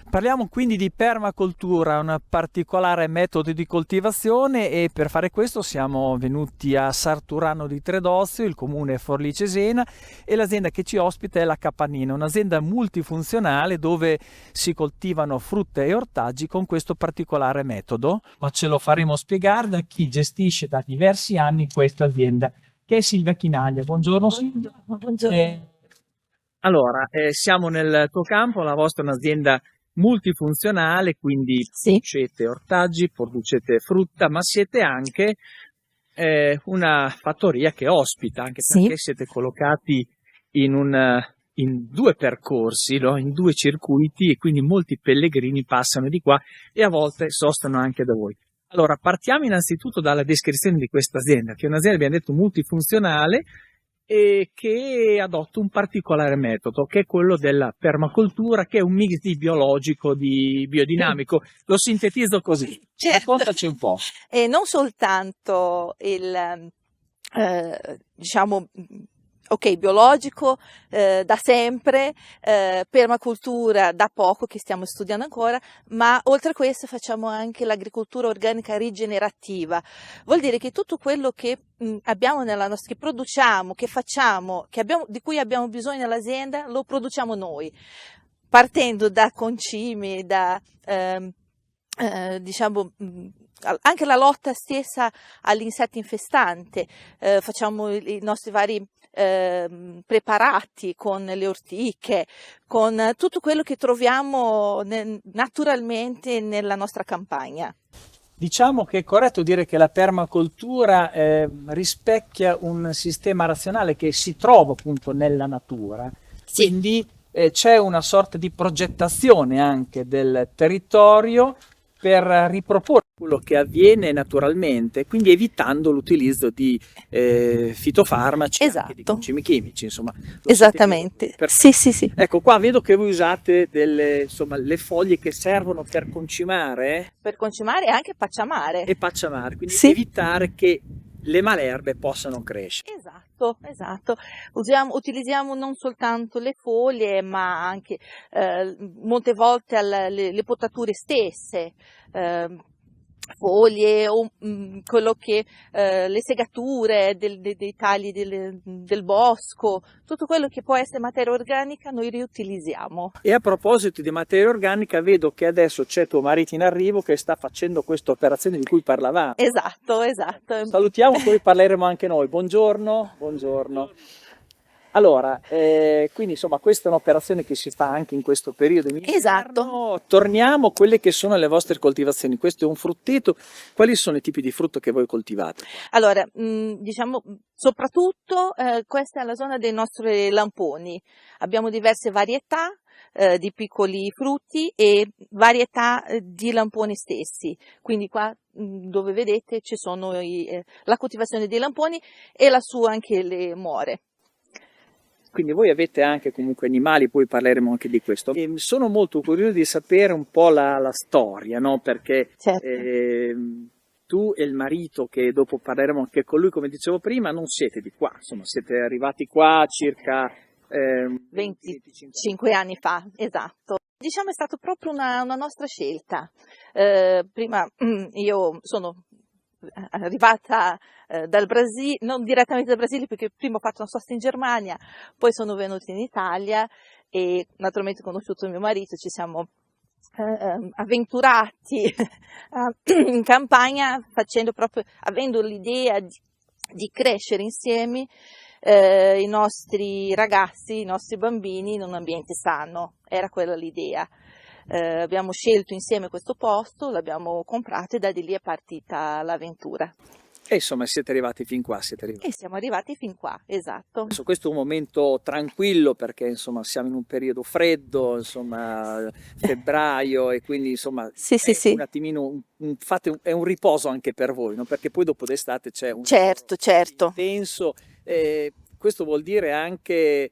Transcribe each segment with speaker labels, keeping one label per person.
Speaker 1: Parliamo quindi di permacultura, un particolare metodo di coltivazione, e per fare questo siamo venuti a Sarturano di Tredozio, il comune Forlì Cesena, e l'azienda che ci ospita è la Capannina, un'azienda multifunzionale dove si coltivano frutta e ortaggi con questo particolare metodo. Ma ce lo faremo spiegare da chi gestisce da diversi anni questa azienda, che è Silvia Chinaglia. Buongiorno Silvia.
Speaker 2: Buongiorno.
Speaker 1: Allora, siamo nel tuo campo, la vostra è un'azienda multifunzionale, quindi
Speaker 2: Sì,
Speaker 1: producete ortaggi, producete frutta, ma siete anche una fattoria che ospita, anche
Speaker 2: sì,
Speaker 1: perché siete collocati in due percorsi, no? In due circuiti, e quindi molti pellegrini passano di qua e a volte sostano anche da voi. Allora, partiamo innanzitutto dalla descrizione di questa azienda, che è un'azienda, abbiamo detto, multifunzionale, e che adotta un particolare metodo, che è quello della permacultura, che è un mix di biologico, di biodinamico. Lo sintetizzo così.
Speaker 2: certo.
Speaker 1: Raccontaci un po'.
Speaker 2: E non soltanto diciamo, ok, biologico da sempre, permacultura da poco che stiamo studiando ancora, ma oltre a questo facciamo anche l'agricoltura organica rigenerativa. Vuol dire che tutto quello che abbiamo nella nostra, che produciamo, che facciamo, di cui abbiamo bisogno nell'azienda, lo produciamo noi, partendo da concimi, diciamo, anche la lotta stessa all'insetto infestante, facciamo i nostri vari preparati con le ortiche, con tutto quello che troviamo naturalmente nella nostra campagna.
Speaker 1: Diciamo che è corretto dire che la permacultura rispecchia un sistema razionale che si trova appunto nella natura,
Speaker 2: Sì.
Speaker 1: quindi c'è una sorta di progettazione anche del territorio per riproporre quello che avviene naturalmente, quindi evitando l'utilizzo di fitofarmaci, anche di
Speaker 2: Esatto,
Speaker 1: concimi chimici, insomma.
Speaker 2: esattamente. Sì, sì, sì.
Speaker 1: Ecco, qua vedo che voi usate insomma, le foglie che servono per concimare
Speaker 2: Per concimare e anche pacciamare.
Speaker 1: e pacciamare, quindi
Speaker 2: Sì.
Speaker 1: evitare che le malerbe possano crescere.
Speaker 2: Esatto. Utilizziamo non soltanto le foglie, ma anche molte volte le potature stesse, foglie o quello che le segature dei tagli del bosco, tutto quello che può essere materia organica noi riutilizziamo.
Speaker 1: E a proposito di materia organica, vedo che adesso c'è tuo marito in arrivo che sta facendo questa operazione di cui parlavamo.
Speaker 2: Esatto.
Speaker 1: Salutiamo, poi parleremo anche noi. Buongiorno. Allora, quindi insomma questa è un'operazione che si fa anche in questo periodo in inverno.
Speaker 2: Esatto.
Speaker 1: Torniamo a quelle che sono le vostre coltivazioni. Questo è un frutteto. Quali sono i tipi di frutto che voi coltivate?
Speaker 2: Allora, diciamo, soprattutto questa è la zona dei nostri lamponi. Abbiamo diverse varietà di piccoli frutti e varietà di lamponi stessi. Quindi qua dove vedete ci sono la coltivazione dei lamponi e lassù anche le more.
Speaker 1: Quindi voi avete anche comunque animali, poi parleremo anche di questo. E sono molto curioso di sapere un po' la storia, no? Perché
Speaker 2: Certo.
Speaker 1: tu e il marito, che dopo parleremo anche con lui, come dicevo prima, non siete di qua, insomma, siete arrivati qua circa
Speaker 2: 25 anni fa, esatto. Diciamo è stata proprio una nostra scelta. Prima io sono arrivata dal Brasile, non direttamente dal Brasile perché prima ho fatto una sosta in Germania, poi sono venuta in Italia e naturalmente ho conosciuto mio marito, ci siamo avventurati in campagna avendo l'idea di crescere insieme i nostri ragazzi, i nostri bambini in un ambiente sano, era quella l'idea. Abbiamo scelto insieme questo posto, l'abbiamo comprato e da di lì è partita l'avventura.
Speaker 1: E insomma siete arrivati fin qua,
Speaker 2: E siamo arrivati fin qua, esatto.
Speaker 1: Adesso questo è un momento tranquillo perché insomma siamo in un periodo freddo, insomma febbraio, e quindi insomma
Speaker 2: Sì.
Speaker 1: un attimino è un riposo anche per voi, no? Perché poi dopo d'estate c'è un
Speaker 2: Certo.
Speaker 1: intenso, questo vuol dire anche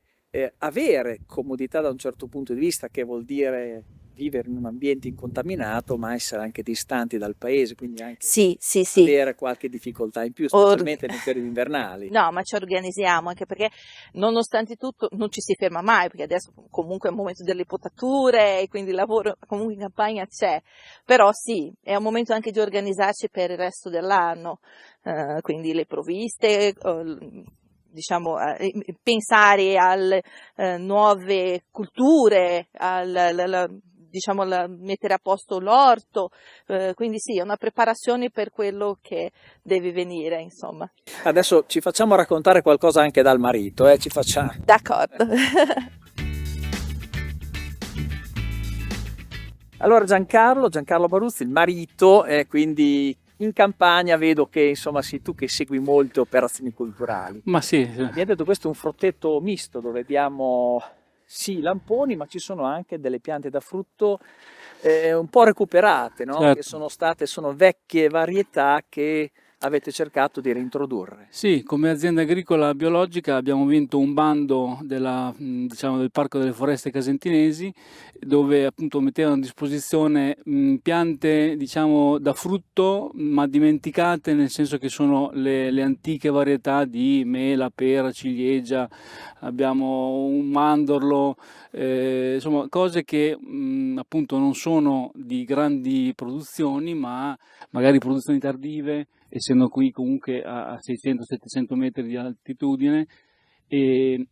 Speaker 1: avere comodità da un certo punto di vista, che vuol dire vivere in un ambiente incontaminato, ma essere anche distanti dal paese, quindi anche
Speaker 2: Sì.
Speaker 1: avere qualche difficoltà in più, specialmente nei periodi invernali.
Speaker 2: No, ma ci organizziamo, anche perché nonostante tutto non ci si ferma mai, perché adesso comunque è un momento delle potature e quindi il lavoro comunque in campagna c'è, però sì, è un momento anche di organizzarci per il resto dell'anno, quindi le provviste, diciamo, pensare alle nuove culture, diciamo, mettere a posto l'orto, quindi sì, è una preparazione per quello che deve venire, insomma.
Speaker 1: Adesso ci facciamo raccontare qualcosa anche dal marito, ci facciamo.
Speaker 2: D'accordo.
Speaker 1: Allora Giancarlo Baruzzi, il marito, quindi in campagna vedo che insomma sei tu che segui molte operazioni culturali.
Speaker 3: Ma sì,
Speaker 1: Abbiamo detto questo è un frutteto misto dove abbiamo sì lamponi, ma ci sono anche delle piante da frutto un po' recuperate, no?
Speaker 3: Certo.
Speaker 1: Che sono vecchie varietà che avete cercato di reintrodurre.
Speaker 3: Sì, come azienda agricola biologica abbiamo vinto un bando diciamo, del Parco delle Foreste Casentinesi, dove appunto mettevano a disposizione piante, diciamo, da frutto, ma dimenticate, nel senso che sono le antiche varietà di mela, pera, ciliegia, abbiamo un mandorlo, insomma cose che appunto non sono di grandi produzioni, ma magari produzioni tardive, essendo qui comunque a 600-700 metri di altitudine, e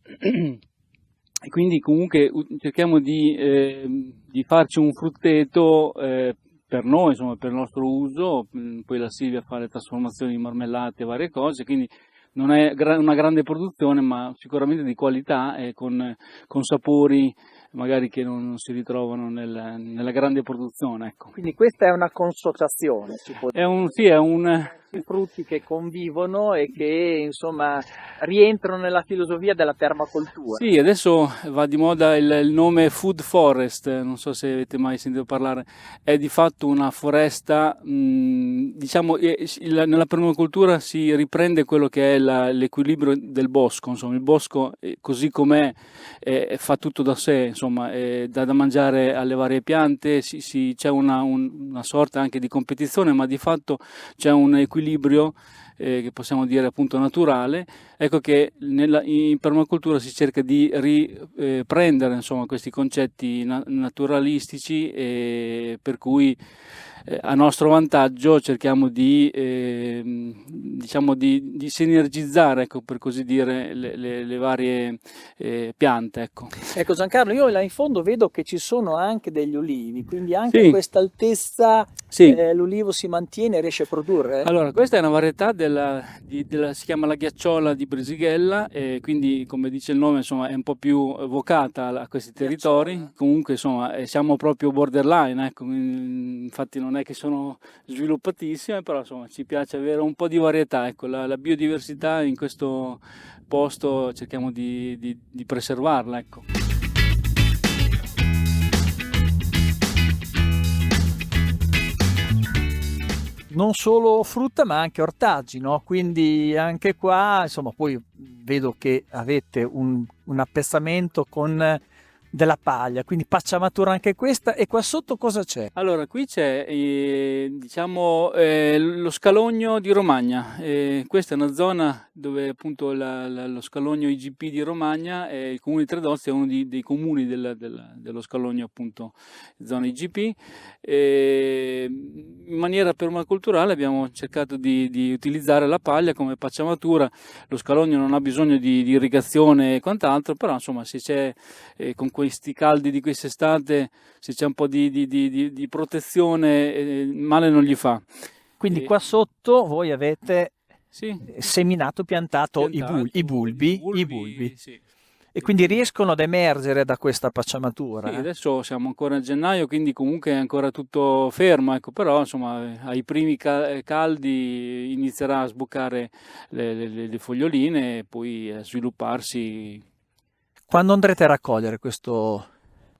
Speaker 3: quindi comunque cerchiamo di farci un frutteto per noi, insomma, per il nostro uso. Poi la Silvia fa le trasformazioni in marmellate e varie cose, quindi non è una grande produzione, ma sicuramente di qualità e con sapori magari che non si ritrovano nella grande produzione, ecco.
Speaker 1: Quindi questa è una consociazione, si può dire.
Speaker 3: È un
Speaker 1: Frutti che convivono e che insomma rientrano nella filosofia della permacultura.
Speaker 3: Sì, adesso va di moda il nome Food Forest, non so se avete mai sentito parlare, è di fatto una foresta, diciamo, nella permacultura si riprende quello che è l'equilibrio del bosco, insomma, il bosco così com'è fa tutto da sé, insomma, dà da mangiare alle varie piante, c'è una sorta anche di competizione, ma di fatto c'è un equilibrio che possiamo dire appunto naturale. Ecco che in permacultura si cerca di riprendere insomma questi concetti naturalistici, per cui a nostro vantaggio cerchiamo diciamo di sinergizzare, ecco, per così dire, le varie piante, ecco.
Speaker 1: Ecco Giancarlo, io là in fondo vedo che ci sono anche degli olivi, quindi anche
Speaker 3: Sì.
Speaker 1: a questa altezza
Speaker 3: Sì.
Speaker 1: L'ulivo si mantiene e riesce a produrre?
Speaker 3: Allora, questa è una varietà si chiama la ghiacciola di Brisighella, e quindi, come dice il nome, insomma, è un po' più vocata a questi territori.
Speaker 1: Ghiacciola.
Speaker 3: Comunque, insomma, siamo proprio borderline, ecco, infatti non è che sono sviluppatissime, però insomma ci piace avere un po' di varietà, ecco, la biodiversità in questo posto cerchiamo di preservarla, ecco.
Speaker 1: Non solo frutta ma anche ortaggi, no? Quindi anche qua, insomma, poi vedo che avete un appezzamento con della paglia, quindi pacciamatura anche questa. E qua sotto cosa c'è?
Speaker 3: Allora, qui c'è diciamo lo scalogno di Romagna. Questa è una zona dove appunto lo scalogno IGP di Romagna, il comune di Tredozzi è uno dei comuni dello scalogno, appunto, zona IGP. In maniera permaculturale abbiamo cercato di utilizzare la paglia come pacciamatura. Lo scalogno non ha bisogno di irrigazione e quant'altro, però insomma se c'è con questi caldi di quest'estate, se c'è un po' di protezione, male non gli fa.
Speaker 1: Quindi qua sotto voi avete
Speaker 3: sì,
Speaker 1: seminato, piantato i bulbi.
Speaker 3: Sì.
Speaker 1: E quindi riescono ad emergere da questa pacciamatura.
Speaker 3: Sì, adesso siamo ancora a gennaio, quindi comunque è ancora tutto fermo, ecco, però insomma ai primi caldi inizierà a sbucare le foglioline e poi a svilupparsi.
Speaker 1: Quando andrete a raccogliere questo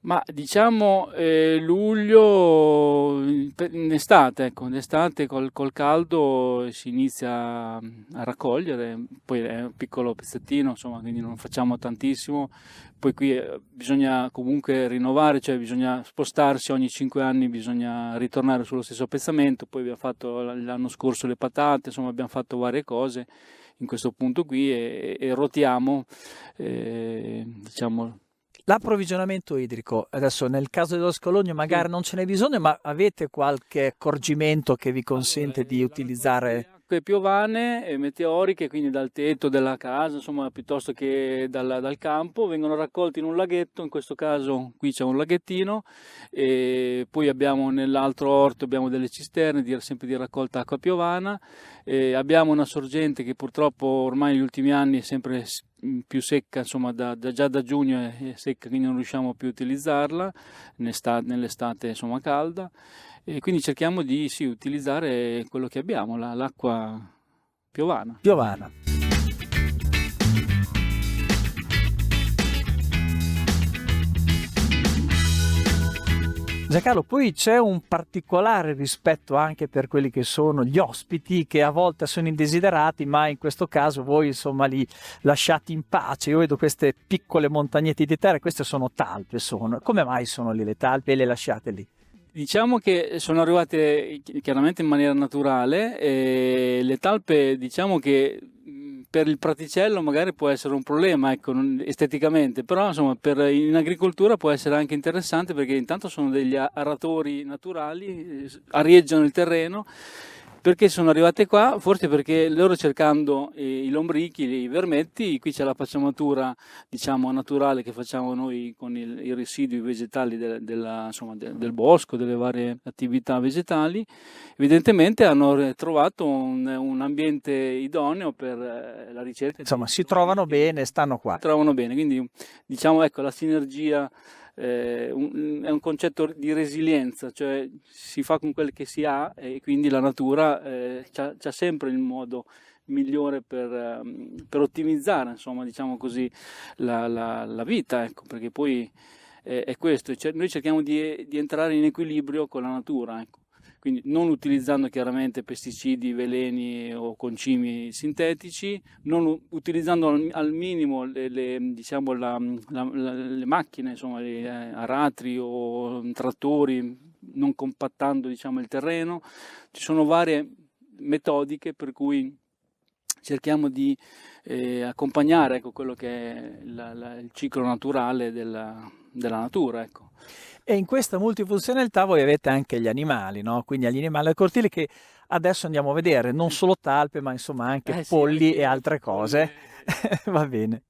Speaker 3: Ma diciamo luglio, in estate, ecco, in estate col caldo si inizia a raccogliere, poi è un piccolo pezzettino, insomma, quindi non facciamo tantissimo. Poi qui bisogna comunque rinnovare, cioè bisogna spostarsi ogni 5 anni, bisogna ritornare sullo stesso appezzamento. Poi abbiamo fatto l'anno scorso le patate, insomma abbiamo fatto varie cose in questo punto qui e rotiamo, diciamo.
Speaker 1: L'approvvigionamento idrico, adesso nel caso dello scalogno magari non ce n'è bisogno, ma avete qualche accorgimento che vi consente di utilizzare?
Speaker 3: Le acque piovane e meteoriche, quindi dal tetto della casa, insomma, piuttosto che dal campo, vengono raccolti in un laghetto, in questo caso qui c'è un laghettino, e poi abbiamo nell'altro orto abbiamo delle cisterne, sempre di raccolta acqua piovana, e abbiamo una sorgente che purtroppo ormai negli ultimi anni è sempre più secca, insomma già da giugno è secca, quindi non riusciamo più a utilizzarla nell'estate insomma calda, e quindi cerchiamo di utilizzare quello che abbiamo, l'acqua piovana.
Speaker 1: Giancarlo, poi c'è un particolare rispetto anche per quelli che sono gli ospiti, che a volte sono indesiderati, ma in questo caso voi insomma li lasciate in pace. Io vedo queste piccole montagnette di terra, queste sono talpe, come mai sono lì le talpe e le lasciate lì?
Speaker 3: Diciamo che sono arrivate chiaramente in maniera naturale, e le talpe diciamo che per il praticello magari può essere un problema, ecco, esteticamente, però insomma in agricoltura può essere anche interessante, perché intanto sono degli aratori naturali, arieggiano il terreno. Perché sono arrivate qua? Forse perché loro, cercando i lombrichi, i vermetti, qui c'è la pacciamatura diciamo naturale che facciamo noi con i residui vegetali del bosco, delle varie attività vegetali. Evidentemente hanno trovato un ambiente idoneo per la ricerca.
Speaker 1: Insomma, si trovano bene, stanno qua.
Speaker 3: Si trovano bene, quindi diciamo ecco la sinergia. È un concetto di resilienza, cioè si fa con quel che si ha, e quindi la natura c'ha sempre il modo migliore per ottimizzare, insomma, diciamo così, la vita, ecco, perché poi è questo, noi cerchiamo di entrare in equilibrio con la natura, ecco. Quindi non utilizzando chiaramente pesticidi, veleni o concimi sintetici, non utilizzando al minimo le macchine, insomma, gli aratri o trattori, non compattando diciamo, il terreno. Ci sono varie metodiche per cui cerchiamo di accompagnare ecco, quello che è il ciclo naturale della natura. Ecco.
Speaker 1: E in questa multifunzionalità voi avete anche gli animali, no? Quindi gli animali al cortile che adesso andiamo a vedere, non solo talpe, ma insomma anche polli e altre cose. Va bene.